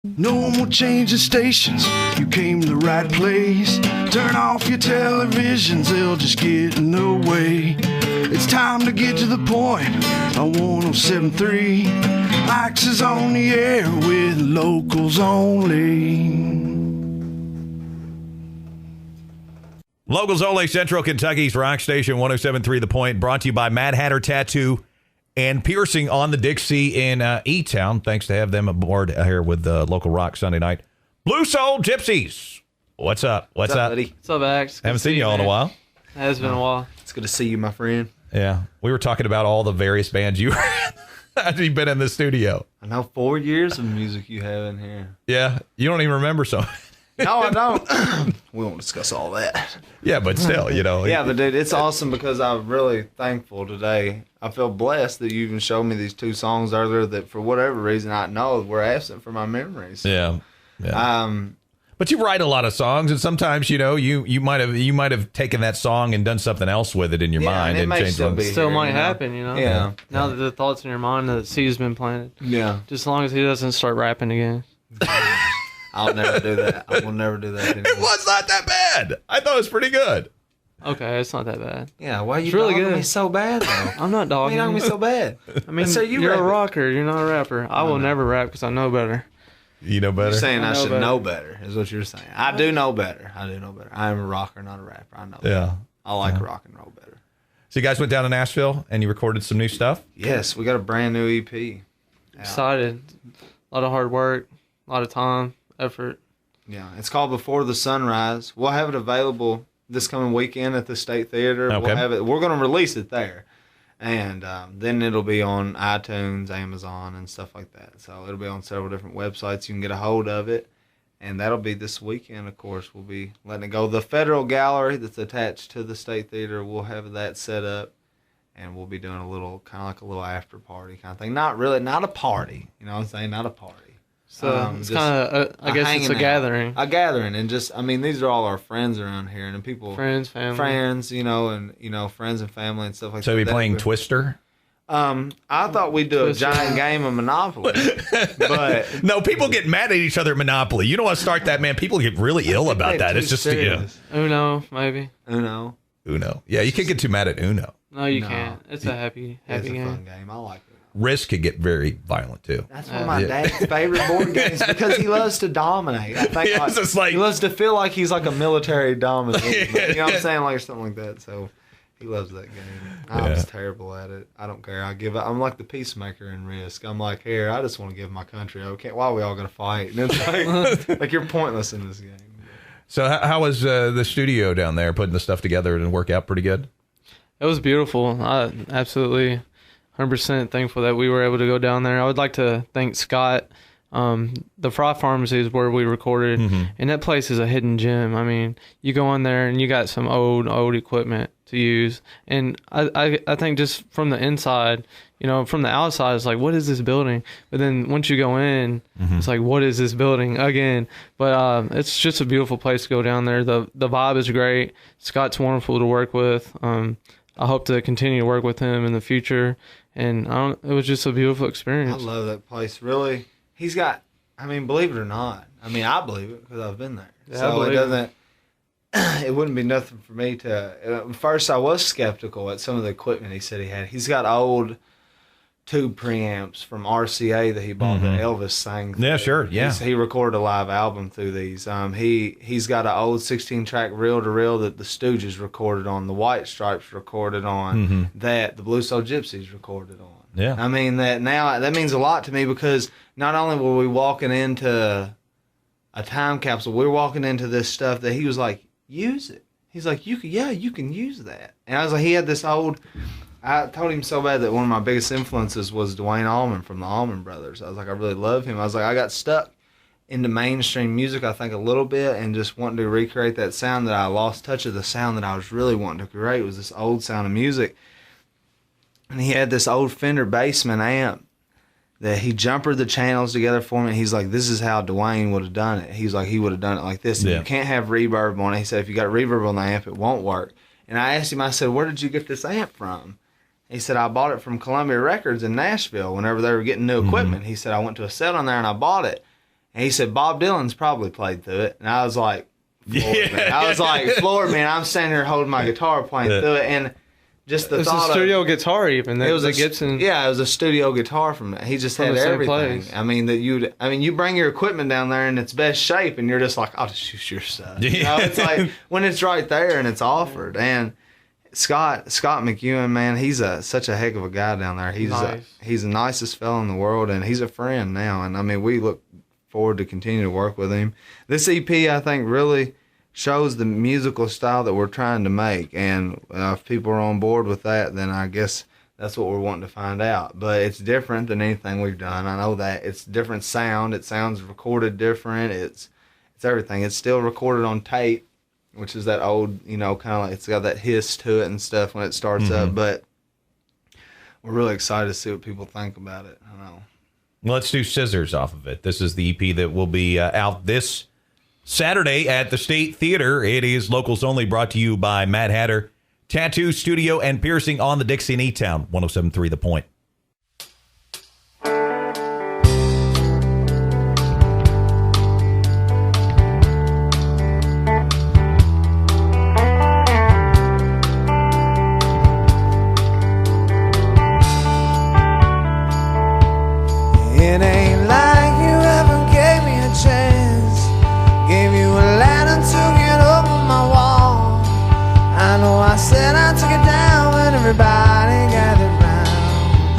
No more changing stations, you came to the right place. Turn off your televisions, they'll just get in the way. It's time to get to the point on 107.3. Ike's is on the air with locals only. Locals only, Central Kentucky's rock station 107.3 The Point, brought to you by Mad Hatter Tattoo and Piercing on the Dixie in E-Town. Thanks to have them aboard here with local rock Sunday night. Blue Soul Gypsies. What's up? What's up, buddy? What's up, Axe? Haven't seen you all in a while. It has been a while. It's good to see you, my friend. Yeah. We were talking about all the various bands you you've been in the studio. I know 4 years of music you have in here. Yeah. You don't even remember some. No, I don't. We won't discuss all that. Yeah, but still, you know. Yeah, but dude, it's awesome because I'm really thankful today. I feel blessed that you even showed me these two songs earlier that for whatever reason I know were absent from my memories. Yeah. But you write a lot of songs, and sometimes you might have taken that song and done something else with it in your mind and and changed it. Still might happen, you know. Yeah. Now that the thoughts in your mind, the seed's been planted. Yeah. Just as long as he doesn't start rapping again. I'll never do that. I will never do that anymore. It was not that bad. I thought it was pretty good. Okay, it's not that bad. Yeah, why are you It's really dogging good. me so bad, though? I'm not Why dogging you dogging me you. so bad? I mean, So you you're a rap it. rocker. You're not a rapper. I will never rap because I know better. You know better? You're saying I I know should better. know better, is what you're saying. I do know better. I am a rocker, not a rapper. I know that. Yeah. I like rock and roll better. So you guys went down to Nashville and you recorded some new stuff? Yes, we got a brand new EP. Excited. A lot of hard work. A lot of time, effort. Yeah, it's called Before the Sunrise. We'll have it available this coming weekend at the State Theater. Okay. We'll have it. We're going to release it there, and then it'll be on iTunes, Amazon, and stuff like that. So it'll be on several different websites. You can get a hold of it, and that'll be this weekend. Of course, we'll be letting it go. The Federal Gallery that's attached to the State Theater, we'll have that set up, and we'll be doing a little kind of like a little after party kind of thing. Not really, not a party. You know what I'm saying? Not a party. So it's just kind of, I guess it's hanging a out. gathering. A gathering, and just, I mean, these are all our friends around here, and people, Friends, family. friends, friends and family and stuff like So that. you're playing Twister? I thought we'd do Twister. a giant game of Monopoly, but No, people get mad at each other at Monopoly. You don't want to start that, man. People get really ill about that. It's just, Uno, maybe. Uno. Uno. Yeah, you can't get too mad at Uno. No, you No. can't. It's a happy It's a game. fun game. I like it. Risk could get very violent, too. That's one of my dad's favorite board games because he loves to dominate. I think Yes, it's like- he loves to feel like he's like a military dominant. You know what I'm saying? Like something like that. So he loves that game. I'm just terrible at it. I don't care. I give up. I'm like the peacemaker in Risk. I'm like, here, I just want to give my country. Okay, why are we all gonna fight? And it's like you're pointless in this game. So how was the studio down there putting the stuff together and work out pretty good? It was beautiful. I absolutely 100% thankful that we were able to go down there. I would like to thank Scott. The Fry Pharmacy is where we recorded, and that place is a hidden gem. I mean, you go in there and you got some old equipment to use, and I think just from the inside, from the outside, it's like, what is this building? But then once you go in, it's like, what is this building again? But it's just a beautiful place to go down there. The vibe is great. Scott's wonderful to work with. I hope to continue to work with him in the future. And it was just a beautiful I experience. love that place. Really, he's got. I mean, believe it or not, I mean, I believe it because I've been there. Yeah, I so it believe doesn't. It wouldn't be nothing for me to. At first, I was skeptical at some of the equipment he said he had. He's got old tube preamps from RCA that he bought that Elvis sang through. Yeah, sure, yeah. He recorded a live album through these. He's got an old 16-track reel-to-reel that the Stooges recorded on, the White Stripes recorded on, that the Blue Soul Gypsies recorded on. Yeah. I mean, that means a lot to me because not only were we walking into a time capsule, we were walking into this stuff that he was like, use it. He's like, you can use that. And I was like, he had this old. I told him so bad that one of my biggest influences was Dwayne Allman from the Allman Brothers. I was like, I really love him. I was like, I got stuck into mainstream music, I think, a little bit, and just wanting to recreate that sound that I lost touch of. The sound that I was really wanting to create was this old sound of music. And he had this old Fender Bassman amp that he jumpered the channels together for me. And he's like, this is how Dwayne would have done it. He's like, he would have done it like this. And you can't have reverb on it. He said, if you got reverb on the amp, it won't work. And I asked him, I said, where did you get this amp from? He said, I bought it from Columbia Records in Nashville whenever they were getting new equipment. He said, I went to a set on there and I bought it. And he said, Bob Dylan's probably played through it. And I was like, floored, man. I was like, floored, man. I'm standing here holding my guitar playing through it. And just the thought a studio guitar even. It was a Gibson. Yeah, it was a studio guitar from he just had everything. Place. I mean you bring your equipment down there in its best shape and you're just like, I'll just use your stuff. You know, it's like when it's right there and it's offered. And Scott McEwen, man, he's such a heck of a guy down there. He's the nicest fellow in the world, and he's a friend now. And I mean, we look forward to continue to work with him. This EP, I think, really shows the musical style that we're trying to make, and if people are on board with that, then I guess that's what we're wanting to find out. But it's different than anything we've done. I know that it's different sound. It sounds recorded different. It's everything. It's still recorded on tape, which is that old, kind of like it's got that hiss to it and stuff when it starts up. But we're really excited to see what people think about it. I know. Well, let's do Scissors off of it. This is the EP that will be out this Saturday at the State Theater. It is locals only, brought to you by Mad Hatter Tattoo Studio and Piercing on the Dixie in E-Town, 107.3 The Point. It ain't like you ever gave me a chance. Gave you a ladder, took it over my wall. I know I said I took it down when everybody gathered round.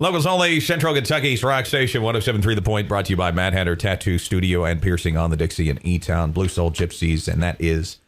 Locals only, Central Kentucky's Rock Station 107.3 The Point, brought to you by Mad Hatter Tattoo Studio and Piercing on the Dixie in E-Town, Blue Soul Gypsies, and that is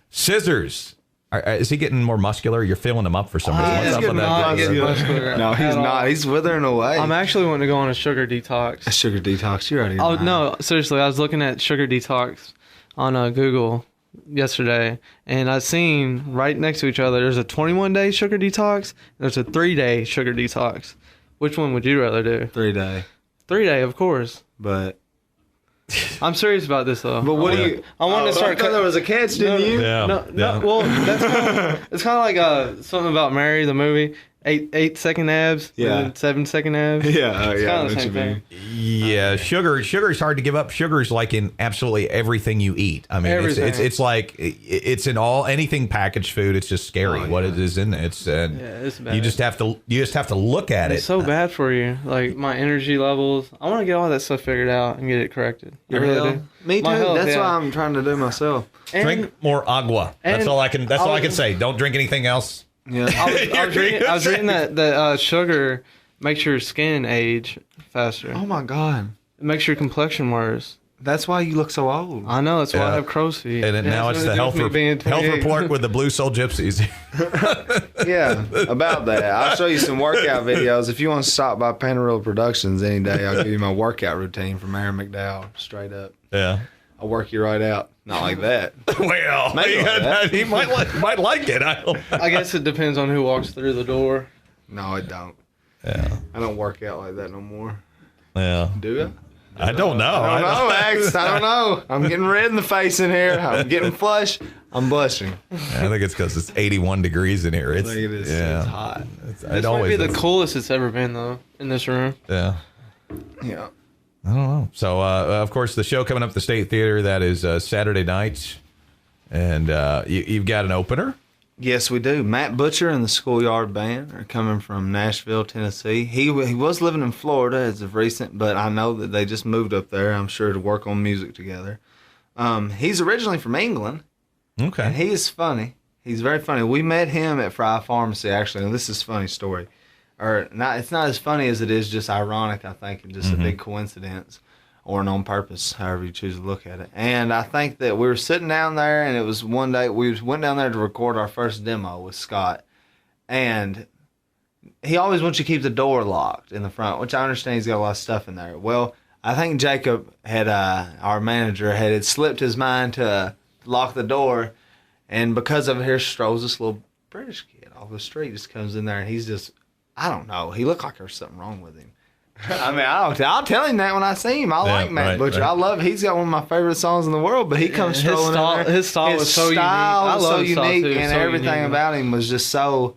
Scissors. Is he getting more muscular? You're filling him up for some reason. What's up with that? muscular. No, he's not. He's withering away. I'm actually wanting to go on a sugar detox. A sugar detox. You're already. Oh no, seriously, I was looking at sugar detox on Google yesterday, and I seen right next to each other. There's a 21-day sugar detox. And there's a 3-day sugar detox. Which one would you rather do? 3-day. 3-day, of course. But I'm serious about this though. But what do you? I wanted to start. I thought there was a catch, didn't you? Yeah. No. Well, that's it's kind of like something about Mary the movie. 8-second abs. Yeah. And then 7-second abs. Yeah. It's Yeah. kind of the same thing. Yeah, sugar is hard to give up. Sugar is like in absolutely everything you eat. I mean, it's like it's in anything packaged food. It's just scary what it is in it. It's bad. you just have to look at It's it. so bad for you. Like my energy levels. I want to get all that stuff figured out and get it corrected. I Your really health? do. Me too. My health, That's yeah. why I'm trying to do myself. And Drink more agua. That's and all I can. That's all I can I'll- say. Don't drink anything else. Yeah. I was reading that sugar makes your skin age faster. Oh my God. It makes your complexion worse. That's why you look so old. I know. That's why Yeah. I have crow's feet. And now it's the health report with the Blue Soul Gypsies. Yeah, about that. I'll show you some workout videos. If you want to stop by Panorilla Productions any day, I'll give you my workout routine from Aaron McDowell, straight up. Yeah. I'll work you right out. Not like that. Well, Maybe like that. he might like it. I guess it depends on who walks through the door. No, it don't. Yeah. I don't work out like that no more. Yeah. Do I don't know. I don't know, Max. I don't know. I'm getting red in the face in here. I'm getting flushed. I'm blushing. I think it's because it's 81 degrees in here. It's, I think it is. Yeah. It's hot. It This might always be the is. coolest it's ever been though in this room. Yeah. Yeah. I don't know. So, of course, the show coming up at the State Theater, that is Saturday night. And you've got an opener. Yes, we do. Matt Butcher and the Schoolyard Band are coming from Nashville, Tennessee. He was living in Florida as of recent, but I know that they just moved up there, I'm sure, to work on music together. He's originally from England, and Okay. he is funny. He's very funny. We met him at Fry Pharmacy, actually, and this is a funny story. Or not, it's not as funny as it is just ironic, I think, and just a big coincidence. Or an on purpose, however you choose to look at it. And I think that we were sitting down there, and it was one day we went down there to record our first demo with Scott. And he always wants you to keep the door locked in the front, which I understand he's got a lot of stuff in there. Well, I think Jacob had, our manager, had slipped his mind to lock the door. And because of it, here strolls this little British kid off the street, just comes in there, and he's just, I don't know, he looked like there's something wrong with him. I mean, I'll tell him that when I see him. I like Matt Butcher. Right. I love. He's got one of my favorite songs in the world. But he comes His strolling style- in there. his style was so unique. I was love so his style, unique, too. and So everything unique. about him was just so,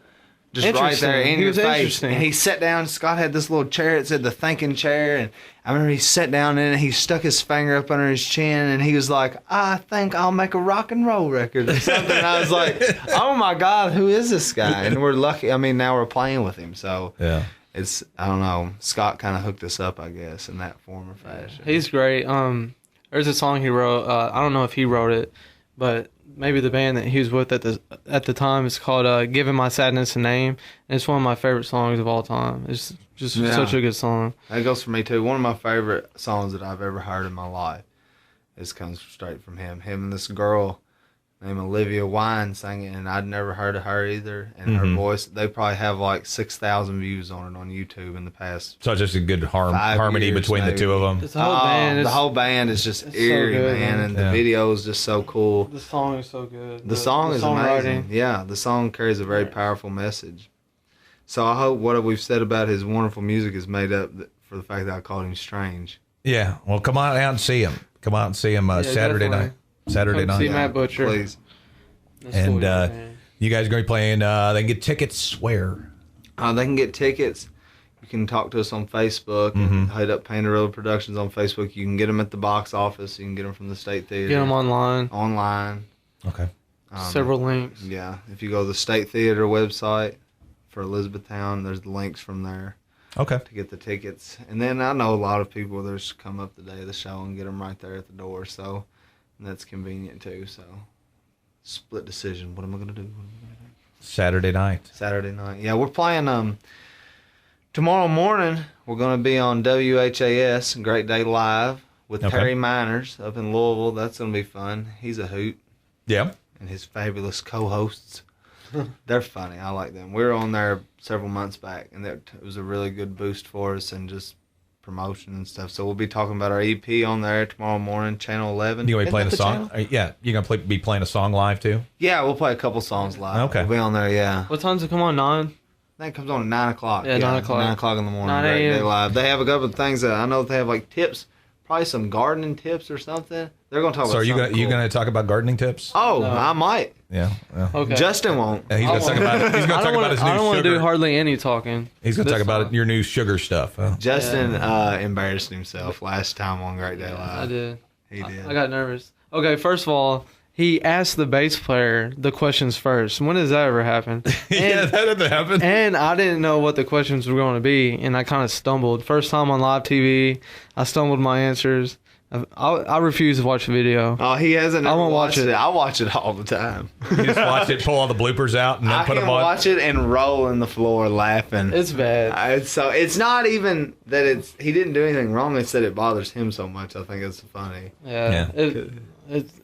just right Interesting. there in He your was face. interesting. And he sat down. Scott had this little chair. It said the thinking chair, and I remember he sat down in it. He stuck his finger up under his chin, and he was like, "I think I'll make a rock and roll record or something." And I was like, "Oh my God, who is this guy?" And we're lucky. I mean, now we're playing with him, so. Yeah. It's, I don't know, Scott kind of hooked us up, I guess, in that form or fashion. He's great. There's a song he wrote. I don't know if he wrote it, but maybe the band that he was with at the time is called "Giving My Sadness a Name." And it's one of my favorite songs of all time. It's just such a good song. That goes for me, too. One of my favorite songs that I've ever heard in my life. This comes straight from him. Him and this girl named Olivia Wine sang it, and I'd never heard of her either. And her voice, they probably have like 6,000 views on it on YouTube in the past. So it's just a good 5 harmony years, between maybe. the two of them. It's the whole band. The whole band is just it's so eerie, good, man, man. and the Yeah. video is just so cool. The song is so good. The song is amazing. songwriting. Yeah, the song carries a very powerful message. So I hope what we've said about his wonderful music is made up for the fact that I called him strange. Yeah. Well, come on out and see him. Come out and see him Saturday definitely. night. Saturday Come see night. Matt Butcher. Please. That's And cool, man. you guys are going to be playing. They can get tickets where? They can get tickets. You can talk to us on Facebook and hit up Panorilla Productions on Facebook. You can get them at the box office. You can get them from the State Theater. Get them online. online. Okay. Several links. Yeah, if you go to the State Theater website for Elizabethtown, there's the links from there Okay. to get the tickets. And then I know a lot of people that just come up the day of the show and get them right there at the door. So and that's convenient too. So split decision. What am I gonna do? Saturday night. Saturday night. Yeah, we're playing Tomorrow morning, we're going to be on WHAS, Great Day Live, with Okay. Terry Miners up in Louisville. That's going to be fun. He's a hoot. Yeah. And his fabulous co-hosts. They're funny. I like them. We were on there several months back, and it was a really good boost for us and just promotion and stuff. So we'll be talking about our EP on there tomorrow morning, Channel 11. You going to be playing a Isn't that the song? channel? Yeah. You going to be playing a song live too? Yeah, we'll play a couple songs live. Okay. We'll be on there, yeah. What time's it come on? 9? I think it comes on at 9 o'clock. Yeah, 9 o'clock. 9 o'clock in the morning. 9 Great Day a.m. Live. They have a couple of things that I know they have like tips, probably some gardening tips or something. They're going to talk So about are you something you cool. going to talk about gardening tips? Oh, No. I might. Yeah. Well, Okay. Justin won't. he's going to talk about his I new don't want to sugar. do hardly any talking. He's going to This talk about time. your new sugar stuff. Huh? Justin embarrassed himself last time on Great Day Live. I did. He did. I got nervous. Okay, first of all, he asked the bass player the questions first. When does that ever happen? Yeah, that didn't happen. And I didn't know what the questions were going to be, and I kind of stumbled. First time on live TV, I stumbled my answers. I refuse to watch the video. Oh, he hasn't. I ever won't watch watched it. I watch it all the time. You just watch it, pull all the bloopers out, and then I put can them on. watch it and roll in the floor laughing. It's bad. So it's not even that he didn't do anything wrong. It's that it bothers him so much. I think it's funny. Yeah.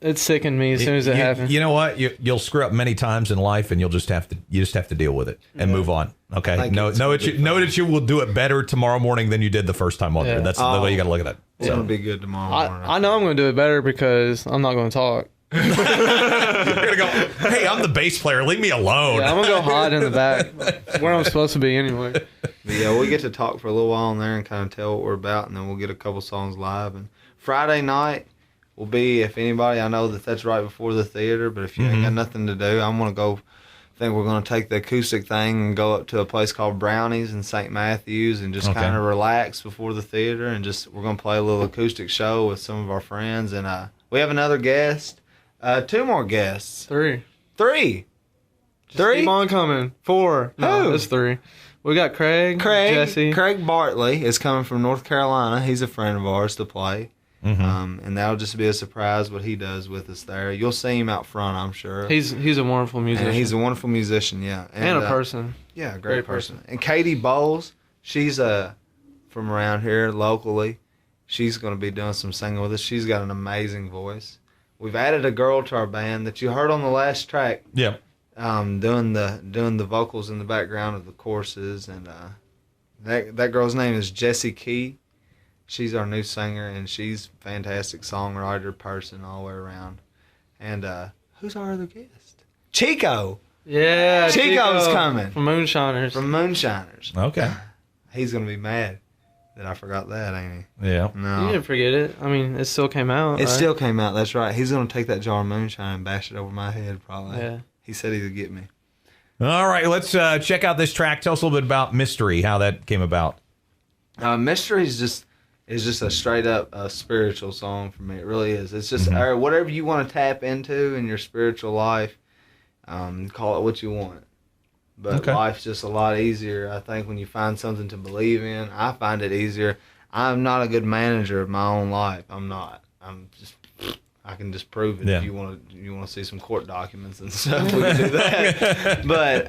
It sickened me as soon as it happened. You know what? You'll screw up many times in life, and you just have to deal with it and move on. Okay. think Know it's know gonna that be know that you will do it better tomorrow morning than you did the first time on there. Yeah. That's the way you got to look at it. It's gonna be good tomorrow morning. I know I'm going to do it better because I'm not going to talk. You're gonna go. Hey, I'm the bass player. Leave me alone. Yeah, I'm going to go hide in the back where I'm supposed to be anyway. But yeah, we get to talk for a little while in there and kind of tell what we're about, and then we'll get a couple songs live. And Friday night will be, if anybody, I know that's right before the theater, but if you ain't got nothing to do, I'm gonna go. I think we're gonna take the acoustic thing and go up to a place called Brownies in St. Matthews and just Okay. kind of relax before the theater, and we're gonna play a little acoustic show with some of our friends, and we have another guest, 2 more guests, 3. 3. Just 3? keep on coming. 4. No, Who? it's 3. We got Craig, Jesse. Craig Bartley is coming from North Carolina. He's a friend of ours to play. And that'll just be a surprise what he does with us there. You'll see him out front, I'm sure. He's a wonderful musician. And he's a wonderful musician, yeah. and a person. Yeah, great Great person. person. And Katie Bowles, she's from around here locally. She's going to be doing some singing with us. She's got an amazing voice. We've added a girl to our band that you heard on the last track. Yeah. Doing the vocals in the background of the choruses, and that girl's name is Jessie Key. She's our new singer, and she's a fantastic songwriter, person all the way around. And who's our other guest? Chico Yeah, Chico's coming. from Moonshiners. from Moonshiners. Okay. He's gonna be mad that I forgot that, ain't Yeah. he? You No, didn't forget it. I mean, it still came out. it right? still came out. That's right. He's gonna take that jar of moonshine and bash it over my head, probably. Yeah. He said he would get me. All right. Let's check out this track. Tell us a little bit about Mystery, how that came about. Mystery is just a straight up spiritual song for me. It really is. It's just whatever you want to tap into in your spiritual life. Call it what you want. But Okay. life's just a lot easier, I think, when you find something to believe in. I find it easier. I'm not a good manager of my own life. I'm not. I can just prove it. Yeah. If you want to see some court documents and stuff, we can do that. But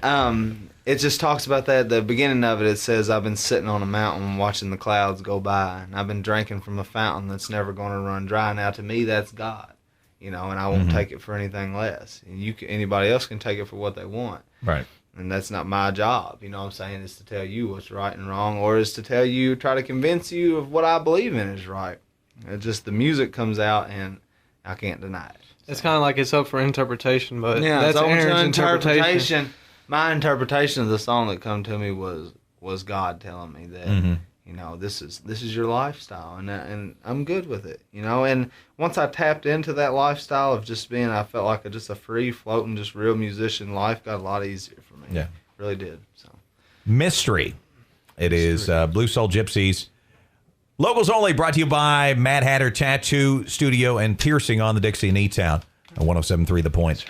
it just talks about that. At the beginning of it, it says, I've been sitting on a mountain watching the clouds go by, and I've been drinking from a fountain that's never going to run dry. Now, to me, that's God, and I won't take it for anything less. And anybody else can take it for what they want. Right. And that's not my job, you know what I'm saying, is to tell you what's right and wrong, or is to try to convince you of what I believe in is right. It's just the music comes out, and I can't deny it. It's kind of like it's up for interpretation, but Yeah, that's it's open to Aaron's interpretation. My interpretation of the song that come to me was God telling me that this is your lifestyle, and I'm good with it, And once I tapped into that lifestyle of just being, I felt like just a free floating, just real musician life got a lot easier for me. Yeah. Really did. So Mystery. It is Blue Soul Gypsies. Locals only, brought to you by Mad Hatter Tattoo Studio and Piercing on the Dixie in E-Town on 107.3 The Point.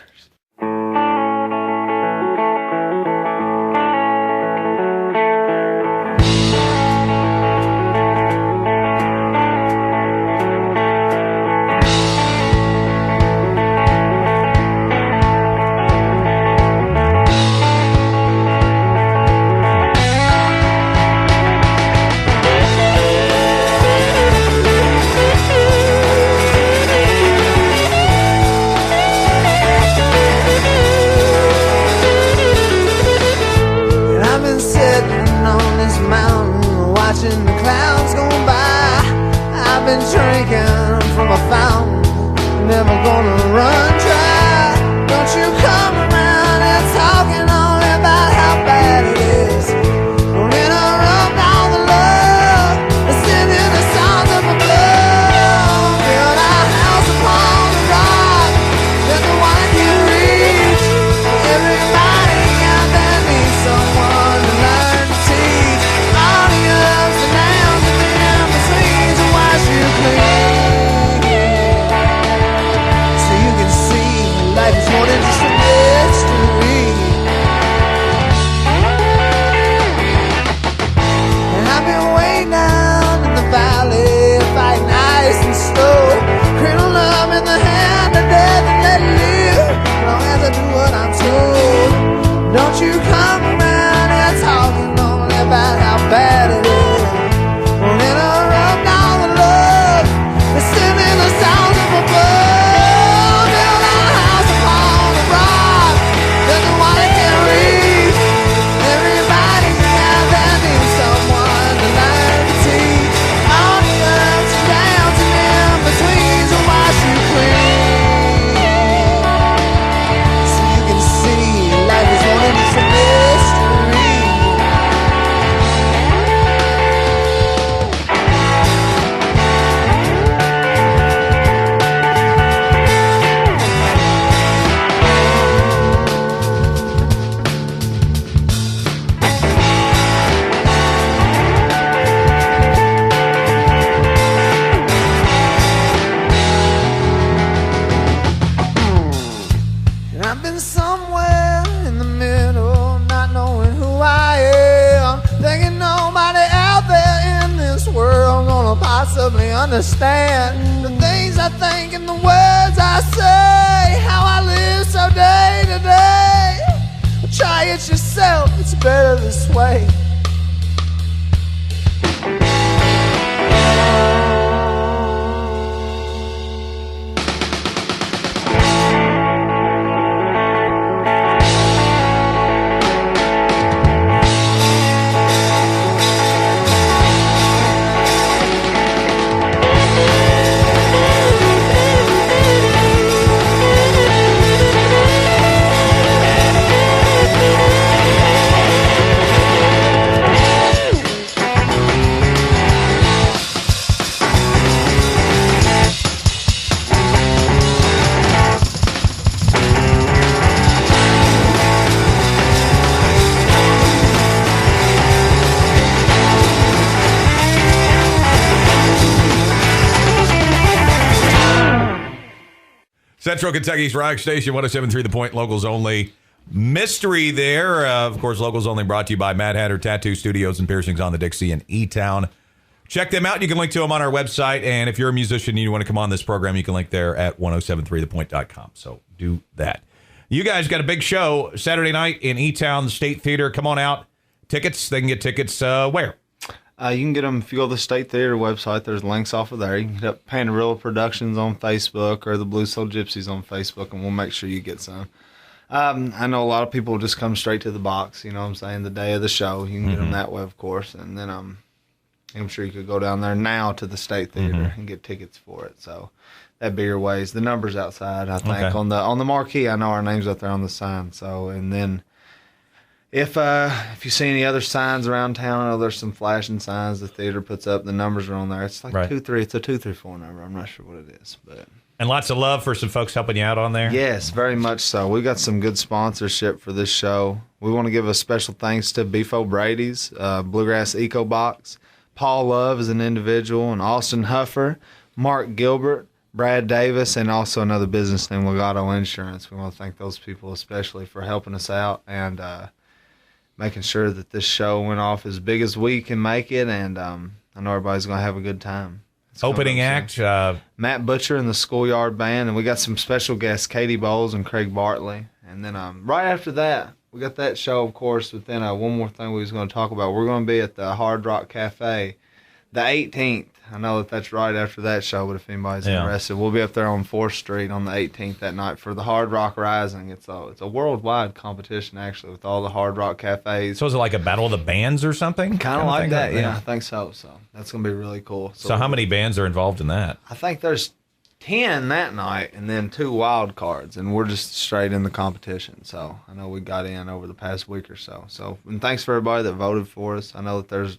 possibly understand the things I think and the words I say. How I live so day to day. Try it yourself, it's better this way. Central Kentucky's Rock Station, 107.3 The Point, locals only. Mystery there. Of course, locals only brought to you by Mad Hatter Tattoo Studios and Piercings on the Dixie in E-Town. Check them out. You can link to them on our website. And if you're a musician and you want to come on this program, you can link there at 1073thepoint.com. So do that. You guys got a big show Saturday night in E-Town, the State Theater. Come on out. Tickets, they can get tickets where? You can get them if you go to the State Theater website. There's links off of there. You can hit up Pandarilla Productions on Facebook or the Blue Soul Gypsys on Facebook, and we'll make sure you get some. I know a lot of people just come straight to the box, you know what I'm saying, the day of the show. You can get them that way, of course. And then I'm sure you could go down there now to the State Theater and get tickets for it. So that'd be your ways. The number's outside, I think. On the marquee, I know our name's up there on the sign. So, and then if you see any other signs around town, I know there's some flashing signs the theater puts up. The numbers are on there. It's like 23. It's a 234 number. I'm not sure what it is, but and lots of love for some folks helping you out on there. Yes, very much so. We got some good sponsorship for this show. We want to give a special thanks to Beefo Brady's, Bluegrass Eco Box, Paul Love as an individual, and Austin Huffer, Mark Gilbert, Brad Davis, and also another business named Legato Insurance. We want to thank those people especially for helping us out and making sure that this show went off as big as we can make it, and I know everybody's going to have a good time. Opening act? Matt Butcher and the Schoolyard Band, and we got some special guests, Katie Bowles and Craig Bartley. And then right after that, we got that show, of course, but then one more thing we was going to talk about. We're going to be at the Hard Rock Cafe the 18th. I know that's right after that show, but if anybody's interested, we'll be up there on 4th Street on the 18th that night for the Hard Rock Rising. It's a worldwide competition, actually, with all the Hard Rock cafes. So is it like a battle of the bands or something? Kind of like that, yeah. I think so. So that's going to be really cool. So how many bands are involved in that? I think there's 10 that night and then 2 wild cards, and we're just straight in the competition. So I know we got in over the past week or so. And thanks for everybody that voted for us. I know that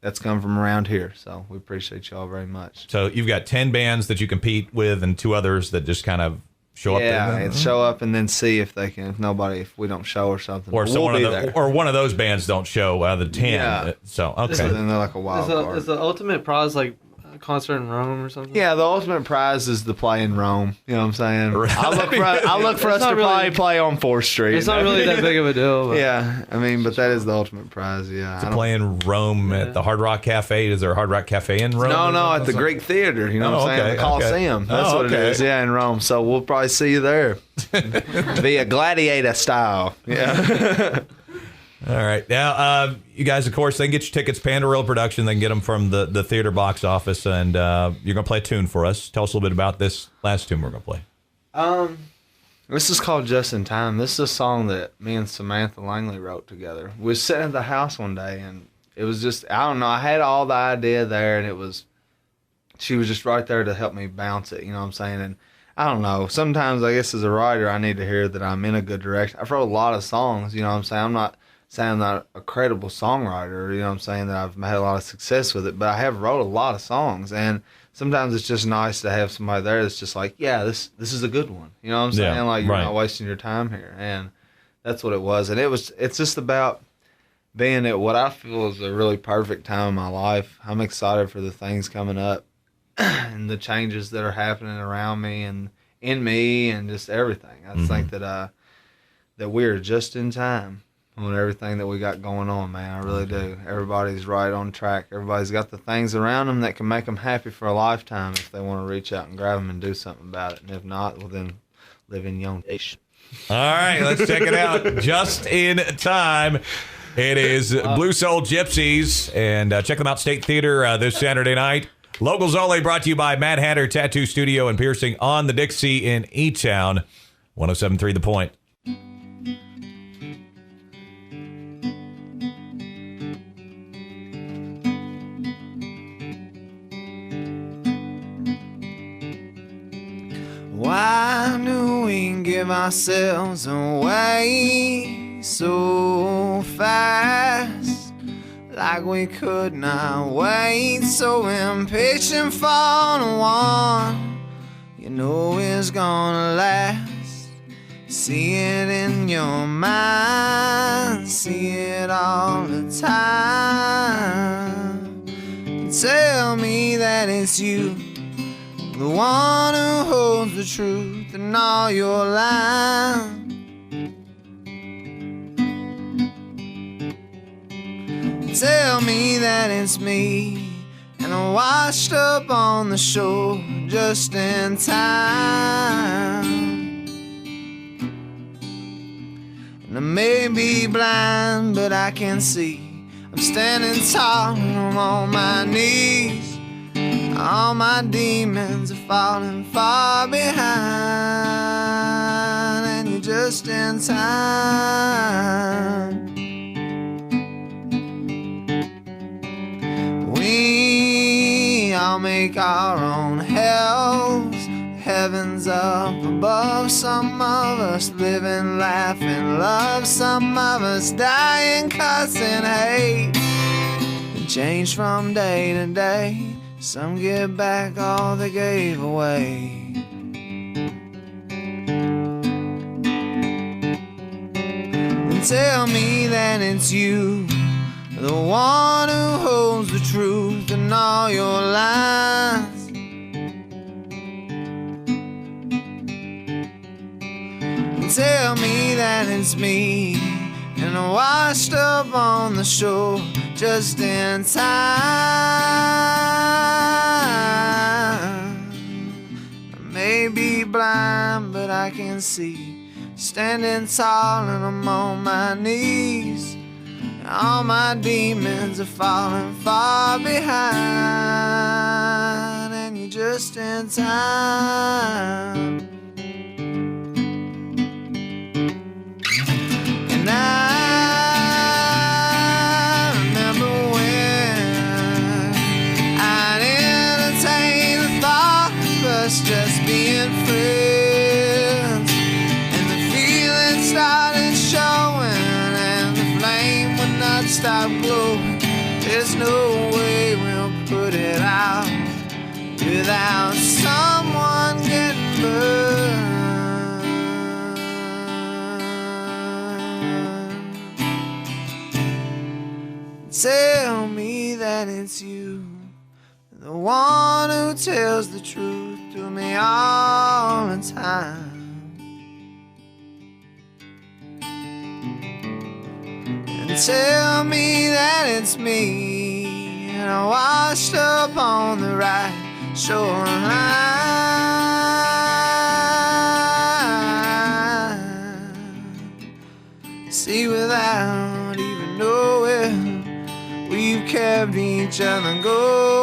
that's come from around here, so we appreciate y'all very much. So you've got 10 bands that you compete with and 2 others that just kind of show up. Yeah, and show up and then see if they can. If we don't show or something, or we'll be there. Or one of those bands don't show out of the 10. Yeah. So okay, so then they're like a wild card. Is the ultimate prize like a concert in Rome or something? Yeah, the ultimate prize is the play in Rome. You know what I'm saying? I look for us to probably play on 4th Street. It's not really that big of a deal. But. Yeah, I mean, but that is the ultimate prize. Yeah, to play in Rome at the Hard Rock Cafe. Is there a Hard Rock Cafe in Rome? No, at the Greek Theater. You know what I'm saying? The Coliseum. That's what it is. Yeah, in Rome. So we'll probably see you there. Be a gladiator style. Yeah. All right. Now, you guys, of course, they can get your tickets, Pandarilla Production. They can get them from the theater box office, and you're going to play a tune for us. Tell us a little bit about this last tune we're going to play. This is called Just in Time. This is a song that me and Samantha Langley wrote together. We was sitting at the house one day, and it was just, I don't know, I had all the idea there, and she was just right there to help me bounce it, you know what I'm saying? And I don't know, sometimes I guess as a writer, I need to hear that I'm in a good direction. I've wrote a lot of songs, you know what I'm saying? I'm not saying I'm not a credible songwriter, you know what I'm saying, that I've had a lot of success with it, but I have wrote a lot of songs, and sometimes it's just nice to have somebody there that's just like, yeah, this is a good one, you know what I'm saying, like you're not wasting your time here, and that's what it was, and it's just about being at what I feel is a really perfect time in my life. I'm excited for the things coming up, and the changes that are happening around me, and in me, and just everything. I just think that we're just in time on everything that we got going on, man. I really do. Everybody's right on track. Everybody's got the things around them that can make them happy for a lifetime if they want to reach out and grab them and do something about it. And if not, well, then live in young age. All right, let's check it out. Just in time. It is Blue Soul Gypsies, and check them out, State Theater, this Saturday night. Locals Only, brought to you by Mad Hatter Tattoo Studio and Piercing on the Dixie in E-Town. 107.3 The Point. Why do we give ourselves away so fast? Like we could not wait, so impatient for the one you know is gonna last. See it in your mind, see it all the time. Tell me that it's you, the one who holds the truth in all your lies. Tell me that it's me, and I'm washed up on the shore just in time. And I may be blind, but I can see. I'm standing tall and I'm on my knees. All my demons are falling far behind, and you're just in time. We all make our own hells, heavens up above. Some of us living, laughing, love. Some of us dying, cussing, hate, and change from day to day. Some give back all they gave away. And tell me that it's you, the one who holds the truth in all your lies. And tell me that it's me, and I'm washed up on the shore just in time. I may be blind, but I can see. Standing tall and I'm on my knees. All my demons are falling far behind, and you're just in time. And I remember when I'd entertain the thought of us just being friends, and the feeling started showing, and the flame would not stop glowing. There's no way we'll put it out without someone getting burned. Tell me that it's you, the one who tells the truth to me all the time. And tell me that it's me, and I washed up on the right shoreline. See, without even knowing, we've kept each other going.